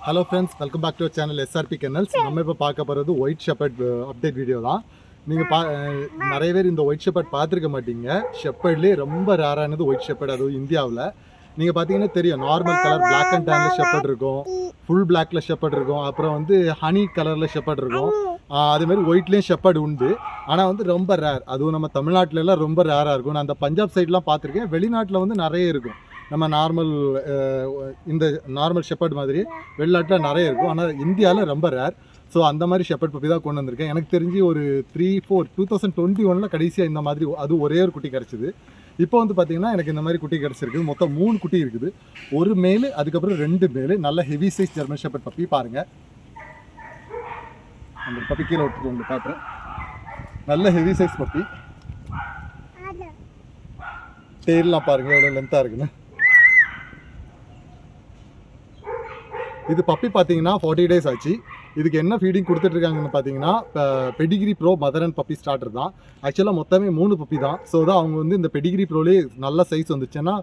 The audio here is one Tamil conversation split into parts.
Hello friends, welcome back to channel SRP kennels. நம்ம இப்போ பார்க்க போகிறது ஒயிட் ஷெப்பர்ட் அப்டேட் வீடியோ தான். நீங்கள் நிறைய பேர் இந்த ஒயிட் ஷெப்பர்ட் பார்த்துருக்க மாட்டீங்க. ஷெப்பர்ட்லேயே ரொம்ப ரேரானது ஒயிட் ஷெப்பர்ட், அதுவும் இந்தியாவில். நீங்கள் பார்த்தீங்கன்னா தெரியும், நார்மல் கலர் பிளாக் அண்ட் டேனில் ஷெப்பர்ட் இருக்கும், ஃபுல் பிளாக்ல ஷெப்பர்ட் இருக்கும், அப்புறம் வந்து ஹனி கலரில் ஷெப்பர்ட் இருக்கும். அதேமாதிரி ஒயிட்லேயும் ஷெப்பர்ட் உண்டு. ஆனால் வந்து ரொம்ப ரேர், அதுவும் நம்ம தமிழ்நாட்டிலலாம் ரொம்ப ரேராக இருக்கும். நான் அந்த பஞ்சாப் சைட்லாம் பார்த்துருக்கேன். வெளிநாட்டில் வந்து நிறைய இருக்கும். நம்ம நார்மல் இந்த நார்மல் ஷெப்பர்ட் மாதிரி வெளிநாட்டில் நிறைய இருக்கும். ஆனால் இந்தியாவில் ரொம்ப ரேர். ஸோ அந்த மாதிரி ஷெப்பர்ட் பப்பி தான் கொண்டு வந்திருக்கேன். எனக்கு தெரிஞ்சு ஒரு 2021 கடைசியாக இந்த மாதிரி அது ஒரே ஒரு குட்டி கிடச்சிது. இப்போ வந்து பார்த்தீங்கன்னா எனக்கு இந்த மாதிரி குட்டி கிடச்சிருக்கு. மொத்தம் 3 குட்டி இருக்குது. ஒரு மேலு, அதுக்கப்புறம் 2 மேலு. நல்ல heavy size German shepherd puppy. பாருங்கள், அந்த பப்பி கீழே விட்டுட்டு வந்து காட்டுறேன். நல்ல ஹெவி சைஸ் பப்பி. டெய்லாம் பாருங்கள் எவ்வளோ லென்த்தாக இருக்குன்னு. இது பப்பி பார்த்தீங்கன்னா 40 டேஸ் ஆச்சு. இதுக்கு என்ன ஃபீடிங் கொடுத்துட்ருக்காங்கன்னு பார்த்தீங்கன்னா, Pedigree bro mother and puppy starter தான். ஆக்சுவலாக மொத்தமே 3 பப்பி தான். ஸோ தான் அவங்க வந்து இந்த பெடிகிரி ப்ரோலேயே நல்ல சைஸ் வந்துச்சுன்னா,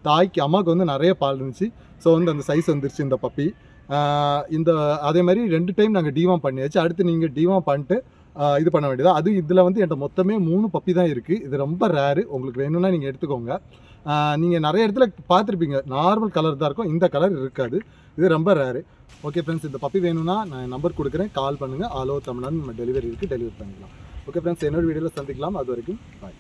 தாய்க்கு அம்மாவுக்கு வந்து நிறைய பால் இருந்துச்சு. ஸோ வந்து அந்த சைஸ் வந்துருச்சு இந்த பப்பி. இந்த அதே மாதிரி 2 டைம் நாங்கள் டிவாம் பண்ணியாச்சு. அடுத்து நீங்கள் டிவாம் பண்ணிட்டு இது பண்ண வேண்டியதா. அது இதில் வந்து என்கிட்ட மொத்தமே 3 பப்பி தான் இருக்குது. இது ரொம்ப ரேரு. உங்களுக்கு வேணும்னா நீங்கள் எடுத்துக்கோங்க. நீங்கள் நிறைய இடத்துல பார்த்துருப்பீங்க, நார்மல் கலர் தான் இருக்கும், இந்த கலர் இருக்காது. இது ரொம்ப ரேரு. ஓகே ஃப்ரெண்ட்ஸ், இந்த பப்பி வேணும்னா நான் நம்பர் கொடுக்குறேன், கால் பண்ணுங்கள். ஆல் ஓவர் தமிழ்நாடு நம்ம டெலிவரி இருக்குது, டெலிவரி பண்ணிக்கலாம். ஓகே ஃப்ரெண்ட்ஸ், என்னோட வீடியோவில் சந்திக்கலாம். அது வரைக்கும் பாய்.